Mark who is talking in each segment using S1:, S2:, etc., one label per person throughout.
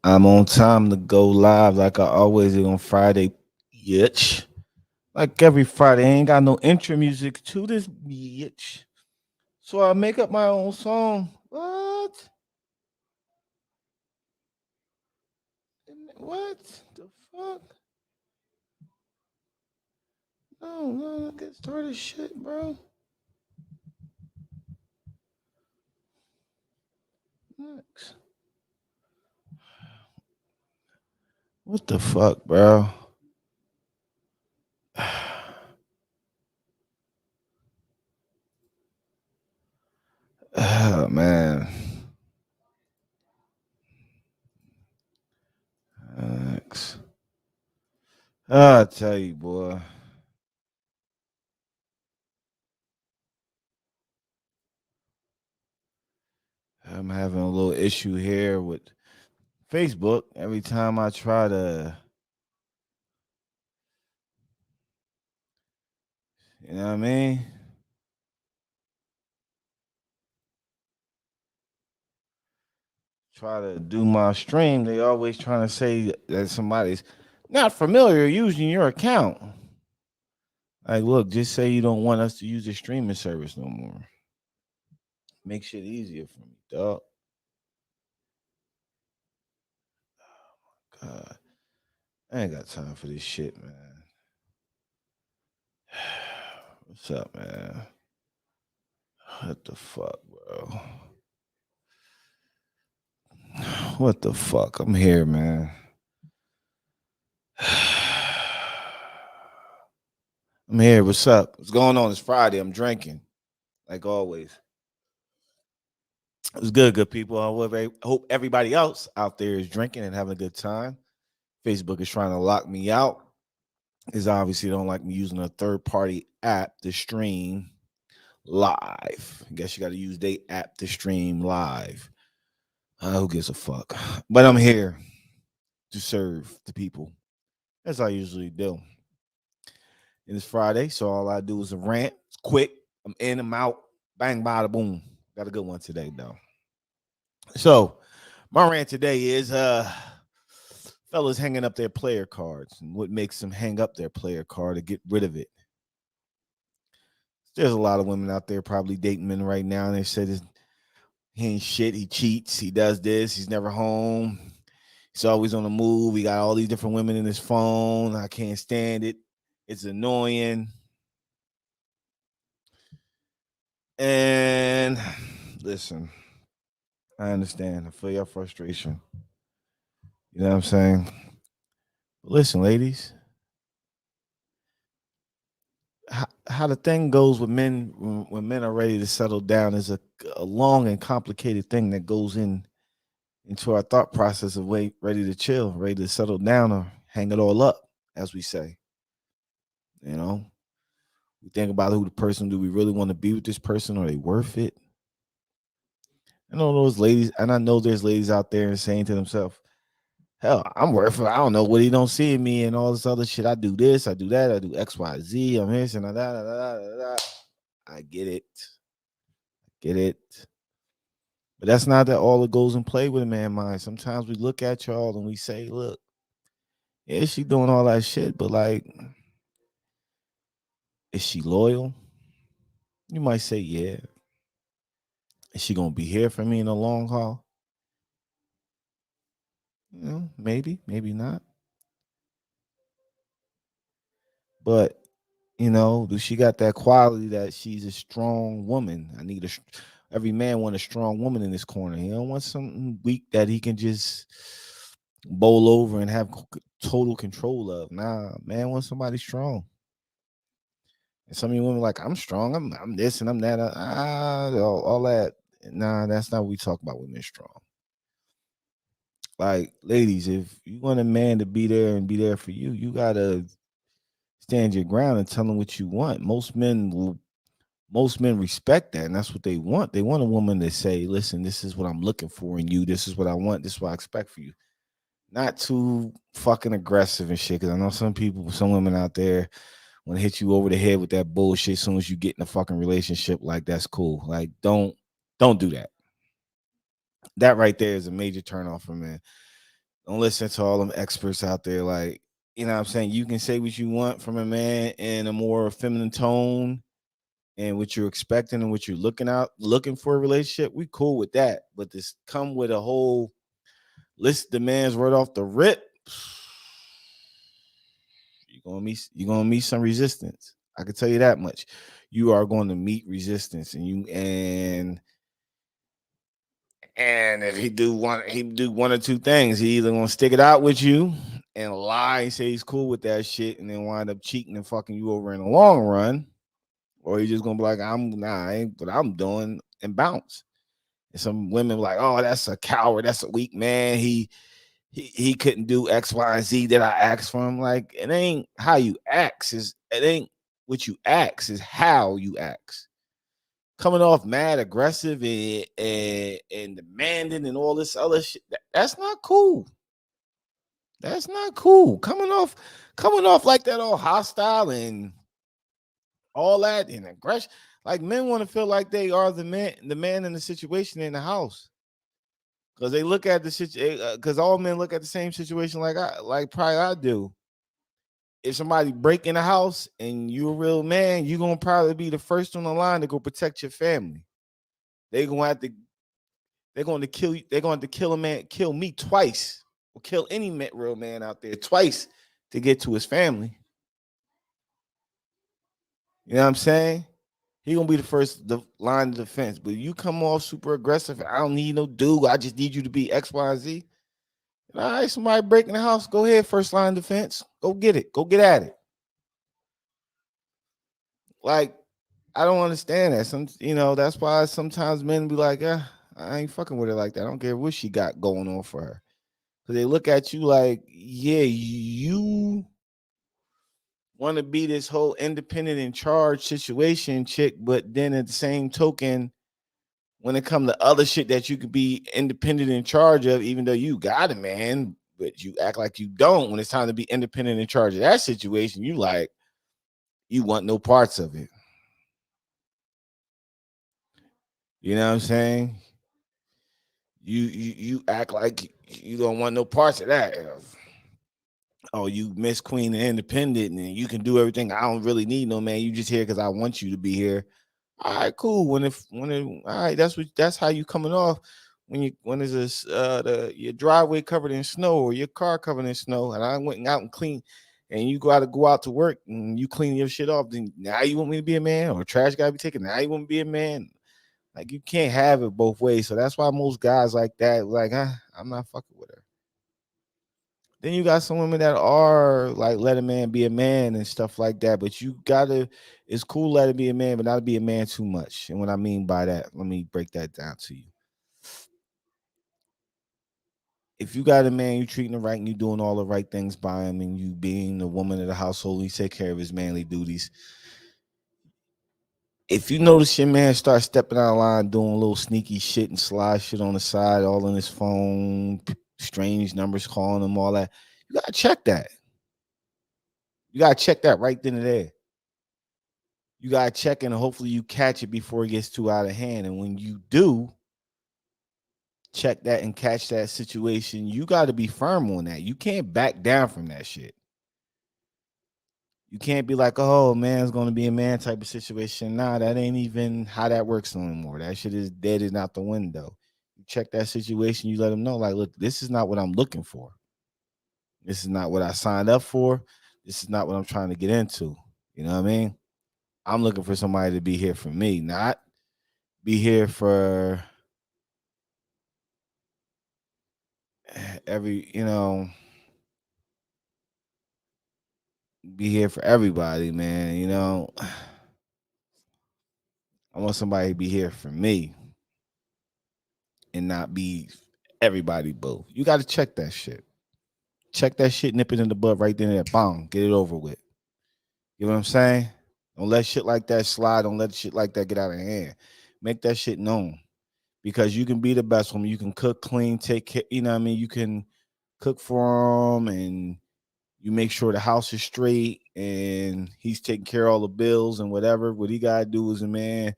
S1: I'm on time to go live like I always do on Friday. Bitch. Like every Friday. I ain't got no intro music to this bitch. So I make up my own song. What? What the fuck? No, get started shit, bro. Next. What the fuck, bro? Oh man. Next. I tell you, boy. I'm having a little issue here with Facebook. Every time I try to, you know what I mean? Try to do my stream, they always trying to say that somebody's not familiar using your account. Like, look, just say you don't want us to use the streaming service no more. Make shit easier for me, dog. God, I ain't got time for this shit, man. What's up, man? What the fuck, bro? What the fuck? I'm here, man. I'm here. What's up? What's going on? It's Friday. I'm drinking, like always. It was good people. I hope everybody else out there is drinking and having a good time. Facebook is trying to lock me out. Is obviously don't like me using a third party app to stream live. I guess you got to use their app to stream live. Who gives a fuck? But I'm here to serve the people, as I usually do. And it's Friday, so all I do is a rant. It's quick. I'm in, I'm out. Bang, bada, boom. Got a good one today, though. So my rant today is fellas hanging up their player cards and what makes them hang up their player card to get rid of it. There's a lot of women out there probably dating men right now, and they said he ain't shit, he cheats, he does this, he's never home, he's always on the move, he got all these different women in his phone. I can't stand it. It's annoying. And listen, I understand. I feel your frustration. You know what I'm saying? But listen, ladies, how the thing goes with men when men are ready to settle down is a long and complicated thing that goes into our thought process of wait ready to chill, ready to settle down or hang it all up, as we say. You know, we think about who the person, do we really want to be with this person? Are they worth it? I know those ladies, and I know there's ladies out there and saying to themselves, hell, I'm worth it. I don't know what he don't see in me and all this other shit. I do this, I do that, I do X, Y, Z. I'm this and that. I get it. Get it. But that's not that all that goes in play with a man mind. Sometimes we look at y'all and we say, look, yeah, she doing all that shit, but like, is she loyal? You might say, yeah. Is she gonna be here for me in the long haul? You know, maybe, maybe not. But do she got that quality that she's a strong woman? Every man want a strong woman in his corner. He don't want something weak that he can just bowl over and have total control of. Nah, man wants somebody strong. And some of you women like, I'm strong. I'm this and I'm that. All that. Nah, that's not what we talk about women strong. Like, ladies, if you want a man to be there and be there for you, you gotta stand your ground and tell them what you want. Most men respect that, and that's what they want. They want a woman to say, listen, this is what I'm looking for in you. This is what I want. This is what I expect for you. Not too fucking aggressive and shit. Cause I know some women out there want to hit you over the head with that bullshit as soon as you get in a fucking relationship. Like, that's cool. Like, don't do that. That right there is a major turn off for men. Don't listen to all them experts out there. Like, you know what I'm saying? You can say what you want from a man in a more feminine tone and what you're expecting and what you're looking for a relationship. We cool with that. But this come with a whole list of demands right off the rip. You're gonna meet some resistance. I can tell you that much. You are going to meet resistance, and if he do one or two things. He either gonna stick it out with you and lie and say he's cool with that shit, and then wind up cheating and fucking you over in the long run, or he's just gonna be like, I ain't what I'm doing and bounce. And some women like, oh, that's a coward, that's a weak man. He couldn't do X, Y, and Z that I asked for him. Like, it ain't how you ask, it ain't what you ask, is how you ask. Coming off mad, aggressive, and demanding and all this other shit. That's not cool. That's not cool. Coming off like that, all hostile and all that and aggression. Like, men want to feel like they are the man in the situation in the house. Because they look at the situation, because all men look at the same situation like probably I do. If somebody break in the house and you a real man, you're gonna probably be the first on the line to go protect your family. They gonna have to They're going to kill you. They're going to kill a man, kill me twice, or kill any real man out there twice to get to his family. You know what I'm saying? He gonna be the first line of defense. But you come off super aggressive. I don't need no dude. I just need you to be X, Y, and Z. All right, somebody breaking the house. Go ahead, first line of defense. Go get it. Go get at it. Like, I don't understand that. That's why sometimes men be like, I ain't fucking with her like that. I don't care what she got going on for her. Because they look at you like, yeah, you want to be this whole independent in charge situation chick, but then at the same token, when it comes to other shit that you could be independent in charge of, even though you got a man, but you act like you don't when it's time to be independent in charge of that situation, you want no parts of it. You know what I'm saying? You act like you don't want no parts of that. Oh, you Miss Queen and independent, and you can do everything. I don't really need no man. You just here because I want you to be here. All right, cool. All right, that's how you coming off when is this your driveway covered in snow or your car covered in snow, and I went out and clean, and you got to go out to work and you clean your shit off. Then now you want me to be a man, or trash got to be taken. Now you want me to be a man. Like, you can't have it both ways. So that's why most guys like that, like, I'm not fucking with her. Then you got some women that are like, let a man be a man and stuff like that. But it's cool let it be a man, but not to be a man too much. And what I mean by that, let me break that down to you. If you got a man, you treating him right and you doing all the right things by him, and you being the woman of the household, you take care of his manly duties. If you notice your man start stepping out of line, doing a little sneaky shit and sly shit on the side, all on his phone, strange numbers calling him, all that, you gotta check that. You gotta check that right then and there. You gotta check and hopefully you catch it before it gets too out of hand. And when you do check that and catch that situation, you got to be firm on that. You can't back down from that shit. You can't be like, oh, man's going to be a man type of situation. Nah, that ain't even how that works anymore. That shit is dead and out the window. You check that situation, you let them know, like, look, this is not what I'm looking for. This is not what I signed up for. This is not what I'm trying to get into. You know what I mean? I'm looking for somebody to be here for me, not be here for every, be here for everybody, man. I want somebody to be here for me and not be everybody boo. You got to check that shit. Check that shit, nip it in the butt right then and there. Bang, get it over with. You know what I'm saying? Don't let shit like that slide. Don't let shit like that get out of hand. Make that shit known, because you can be the best woman. You can cook, clean, take care. You know what I mean? You can cook for him, and you make sure the house is straight and he's taking care of all the bills and whatever. What he gotta do is a man.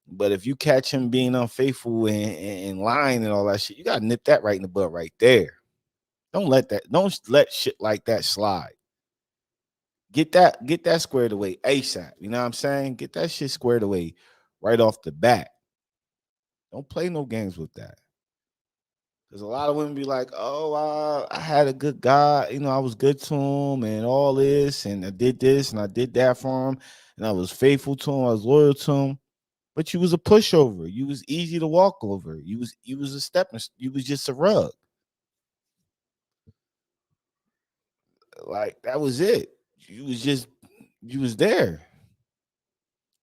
S1: But if you catch him being unfaithful and lying and all that shit, you gotta nip that right in the butt right there. Don't let shit like that slide. Get that squared away ASAP. You know what I'm saying? Get that shit squared away right off the bat. Don't play no games with that. Because a lot of women be like, oh, I had a good guy, I was good to him and all this, and I did this and I did that for him, and I was faithful to him, I was loyal to him. But you was a pushover. You was easy to walk over. You was a stepping. You was just a rug. Like that was it. You was there.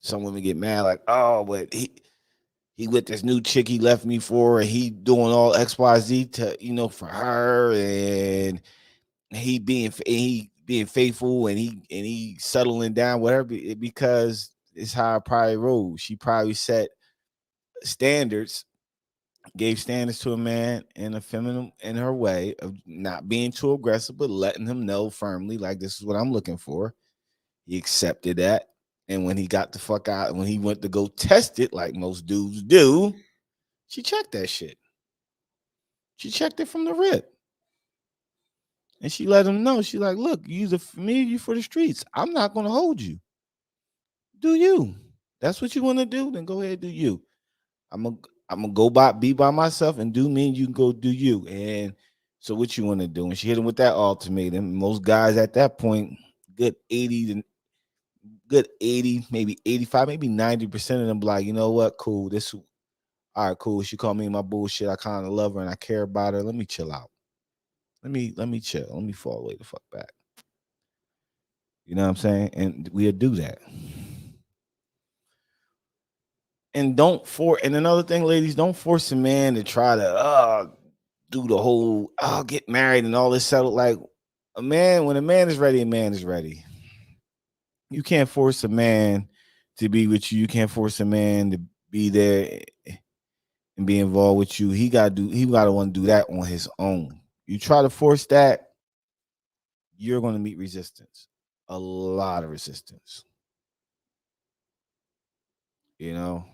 S1: Some women get mad, like, oh, but he with this new chick he left me for, and he doing all XYZ to for her, and he being faithful, and he settling down, whatever, because it's how I probably rolled. She probably set standards, gave standards to a man in a feminine in her way of not being too aggressive, but letting him know firmly, like, this is what I'm looking for. He accepted that. And when he got the fuck out, when he went to go test it, like most dudes do, she checked that shit. She checked it from the rip. And she let him know. She like, look, you for me, you for the streets. I'm not gonna hold you. Do you? That's what you want to do? Then go ahead, do you. I'm gonna be by myself and do me, and you can go do you. And so what you want to do? And she hit him with that ultimatum. Most guys at that point, good 80 to good 80, maybe 85, maybe 90% of them be like, you know what? Cool. All right, cool. She called me my bullshit. I kind of love her and I care about her. Let me chill out. Let me chill. Let me fall away the fuck back. You know what I'm saying? And we'll do that. And another thing, ladies, don't force a man to try to do the whole get married and all this settled. Like when a man is ready, a man is ready. You can't force a man to be with you. You can't force a man to be there and be involved with you. He gotta want to do that on his own. You try to force that, you're gonna meet resistance. A lot of resistance. You know,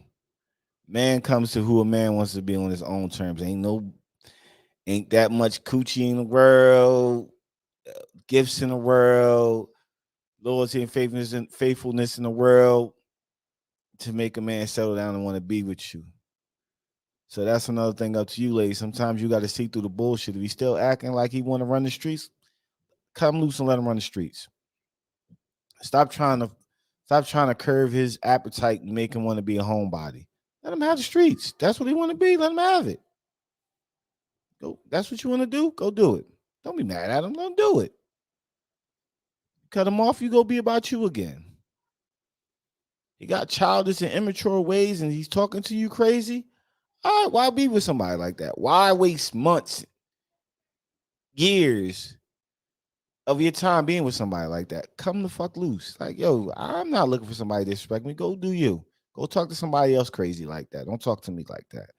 S1: man comes to who a man wants to be on his own terms. Ain't that much coochie in the world, gifts in the world, loyalty and faithfulness in the world to make a man settle down and want to be with you. So that's another thing up to you, ladies. Sometimes you got to see through the bullshit. If he's still acting like he want to run the streets, cut him loose and let him run the streets. Stop trying to curve his appetite and make him want to be a homebody. Let him have the streets. That's what he want to be. Let him have it. Go. That's what you want to do. Go do it. Don't be mad at him. Let him do it. Cut him off. You go be about you again. He got childish and immature ways, and he's talking to you crazy. All right, why be with somebody like that? Why waste months, years of your time being with somebody like that? Come the fuck loose. Like, yo, I'm not looking for somebody to disrespect me. Go do you. Go talk to somebody else crazy like that. Don't talk to me like that.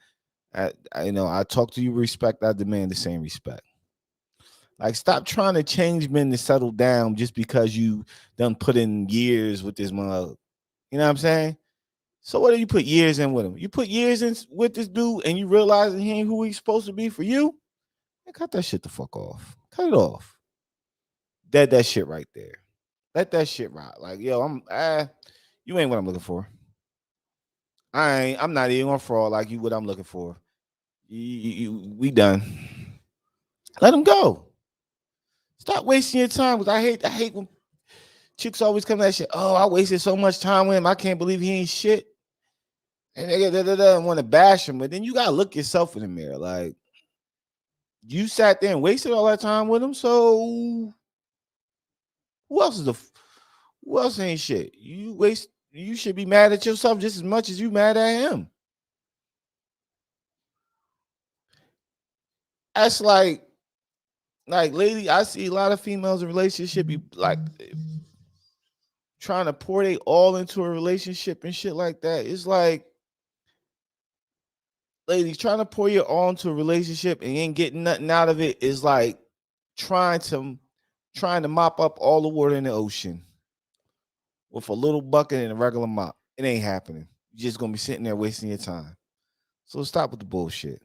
S1: I talk to you with respect. I demand the same respect. Like, stop trying to change men to settle down just because you done put in years with this mother. You know what I'm saying? So what do you put years in with him? You put years in with this dude and you realize he ain't who he's supposed to be for you? Man, cut that shit the fuck off. Cut it off. Dead that shit right there. Let that shit ride. Like, yo, you ain't what I'm looking for. I'm not even gonna fraud like you what I'm looking for. We done. Let him go. Stop wasting your time. Cause I hate when chicks always come to that shit. Oh, I wasted so much time with him. I can't believe he ain't shit. And they want to bash him, but then you gotta look yourself in the mirror. Like, you sat there and wasted all that time with him. So who else who else ain't shit? You should be mad at yourself just as much as you mad at him. That's like lady, I see a lot of females in relationship be like trying to pour they all into a relationship and shit like that. It's like, ladies, trying to pour your all into a relationship and ain't getting nothing out of it is like trying to mop up all the water in the ocean with a little bucket and a regular mop. It ain't happening. You're just gonna be sitting there wasting your time. So stop with the bullshit.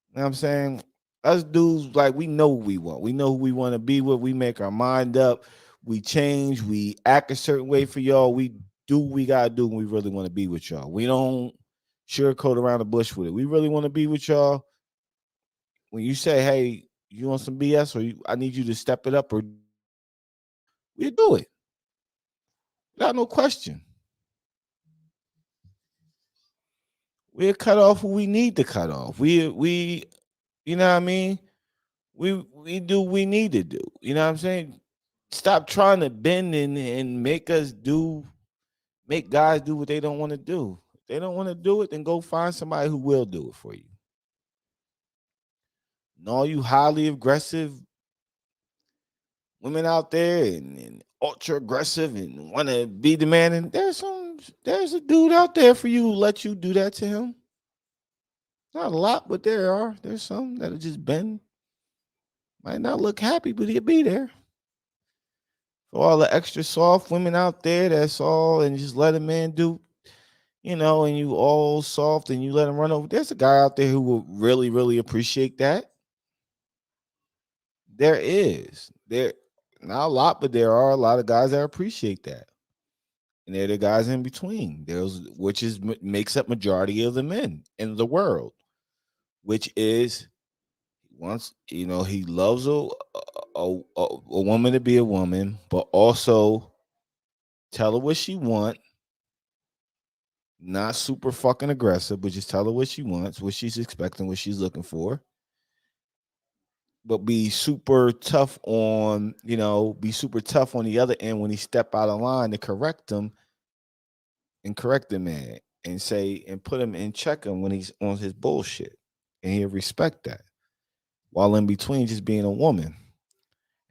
S1: You know what I'm saying? Us dudes, like we know what we want. We know who we want to be with. We make our mind up. We change. We act a certain way for y'all. We do what we gotta do when we really want to be with y'all. We don't sugarcoat around the bush with it. We really want to be with y'all. When you say, "Hey, you want some BS?" or "I need you to step it up," or we do it without no question. We'll cut off who we need to cut off. We, you know what I mean? We do what we need to do. You know what I'm saying? Stop trying to bend and make guys do what they don't want to do. If they don't want to do it, then go find somebody who will do it for you. And all you highly aggressive women out there and ultra aggressive and want to be demanding, there's a dude out there for you who let you do that to him. Not a lot, but there's some that'll just bend. Might not look happy, but he'll be there. For all the extra soft women out there, that's all, and just let a man do, and you all soft and you let him run over. There's a guy out there who will really, really appreciate that. There is. There not a lot, but there are a lot of guys that appreciate that. And they're the guys in between. There's which is makes up majority of the men in the world, which is once he loves a woman to be a woman, but also tell her what she want, not super fucking aggressive, but just tell her what she wants, what she's expecting, what she's looking for. But be super tough on the other end when he step out of line to correct him and correct the man and say and put him in check him when he's on his bullshit. And he'll respect that. While in between just being a woman.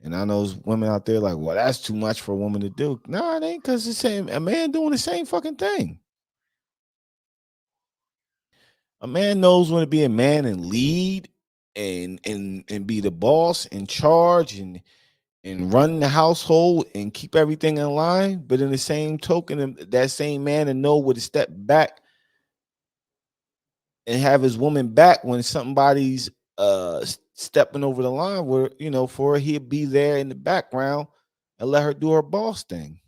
S1: And I know there's women out there like, well, that's too much for a woman to do. No, it ain't, because it's a man doing the same fucking thing. A man knows when to be a man and lead and be the boss in charge and run the household and keep everything in line. But in the same token, that same man and know where to step back and have his woman back when somebody's stepping over the line, where for her, he'd be there in the background and let her do her boss thing.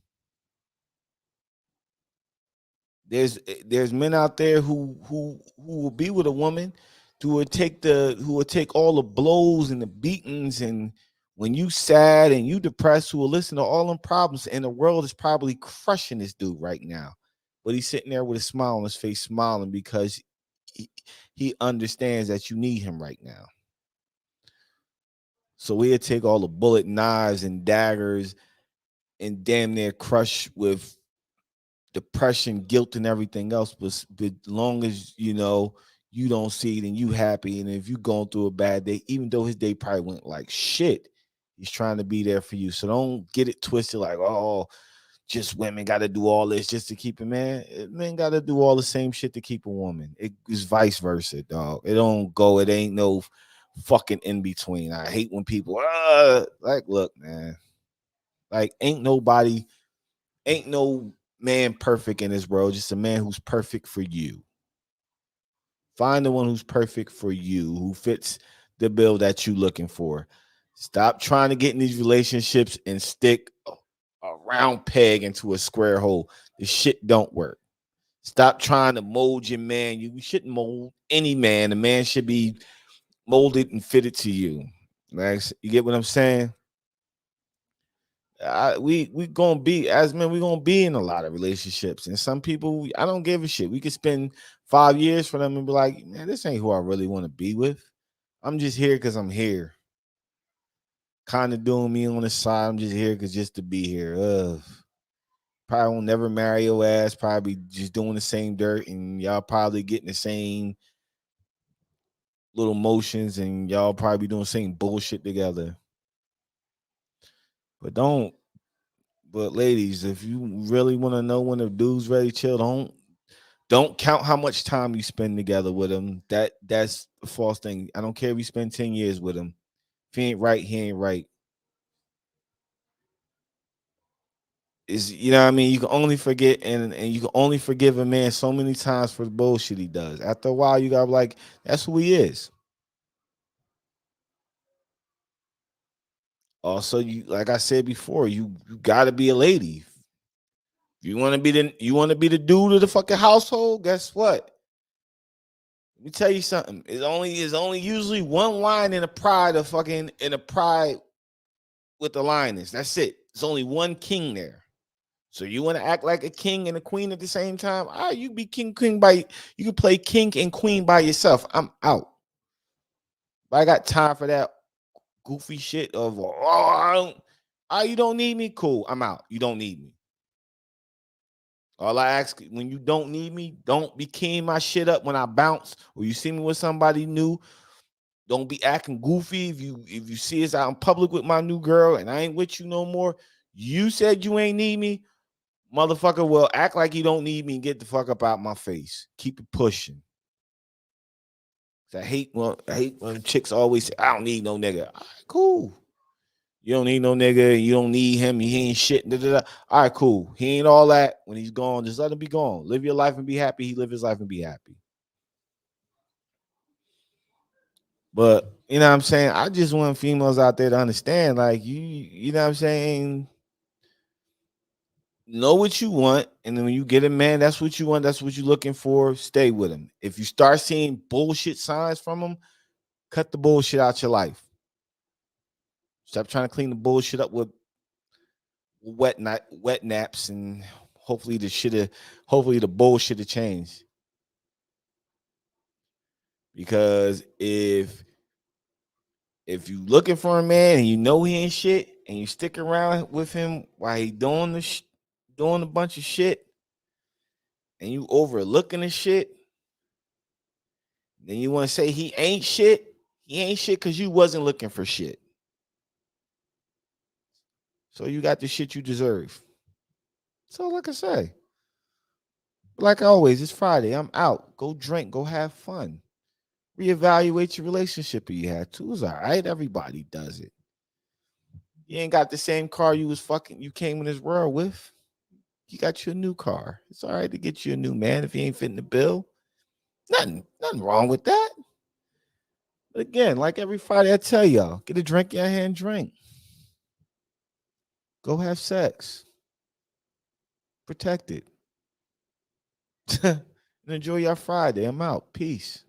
S1: There's men out there who will be with a woman who will take all the blows and the beatings, and when you sad and you depressed, who will listen to all them problems, and the world is probably crushing this dude right now, but he's sitting there with a smile on his face, smiling because he, he understands that you need him right now. So we'll take all the bullet knives and daggers and damn near crush with depression, guilt, and everything else. But long as you don't see it and you happy, and if you going through a bad day, even though his day probably went like shit, he's trying to be there for you. So don't get it twisted like, oh, just women got to do all this just to keep a man. Men got to do all the same shit to keep a woman. It is vice versa, dog. It don't go. It ain't no fucking in between. I hate when people like, look, man, like ain't no man perfect in this world, just a man who's perfect for you. Find the one who's perfect for you, who fits the bill that you're looking for. Stop trying to get in these relationships and stick a round peg into a square hole. This shit don't work. Stop trying to mold your man. You shouldn't mold any man. A man should be molded and fitted to you. Max, you get what I'm saying? We gonna be, as men, we gonna be in a lot of relationships, and some people, I don't give a shit. We could spend 5 years for them and be like, man, this ain't who I really want to be with. I'm just here because I'm here, kind of doing me on the side. I'm just here because just to be here. Probably won't never marry your ass. Probably just doing the same dirt, and y'all probably getting the same little motions, and y'all probably doing the same bullshit together. But don't. But ladies, if you really want to know when a dude's ready to chill, don't count how much time you spend together with him. That's a false thing. I don't care if you spend 10 years with him. If he ain't right, he ain't right. Is you know what I mean? You can only forget and you can only forgive a man so many times for the bullshit he does. After a while, you gotta be like, that's who he is. Also, you like I said before, you gotta be a lady. You want to be the dude of the fucking household. Guess what? Let me tell you something. It's only usually one line in a pride of fucking in a pride with the lioness. That's it. It's only one king there. So you want to act like a king and a queen at the same time? All right, you be king, queen by you can play king and queen by yourself. I'm out. But I got time for that goofy shit of you don't need me. Cool, I'm out. You don't need me. All I ask when you don't need me, don't be keying my shit up when I bounce or you see me with somebody new. Don't be acting goofy if you see us out in public with my new girl and I ain't with you no more. You said you ain't need me, motherfucker. Well, act like you don't need me and get the fuck up out my face. Keep it pushing. I hate when chicks always say, I don't need no nigga. All right, cool. You don't need no nigga. You don't need him. He ain't shit. Da, da, da. All right, cool. He ain't all that. When he's gone, just let him be gone. Live your life and be happy. He live his life and be happy. But you know what I'm saying? I just want females out there to understand, like you know what I'm saying? Know what you want, and then when you get a man, that's what you want, that's what you're looking for. Stay with him. If you start seeing bullshit signs from him, cut the bullshit out your life. Stop trying to clean the bullshit up with wet naps, and hopefully the bullshit will change. Because if you looking for a man and you know he ain't shit, and you stick around with him while he doing a bunch of shit, and you overlooking the shit, then you want to say he ain't shit. He ain't shit because you wasn't looking for shit. So you got the shit you deserve. So like I say, like always, it's Friday. I'm out. Go drink. Go have fun. Reevaluate your relationship you had to. It's all right. Everybody does it. You ain't got the same car you came in this world with. You got you a new car. It's all right to get you a new man if he ain't fitting the bill. Nothing wrong with that. But again, like every Friday, I tell y'all, get a drink in your hand, drink. Go have sex. Protect it. And enjoy your Friday. I'm out. Peace.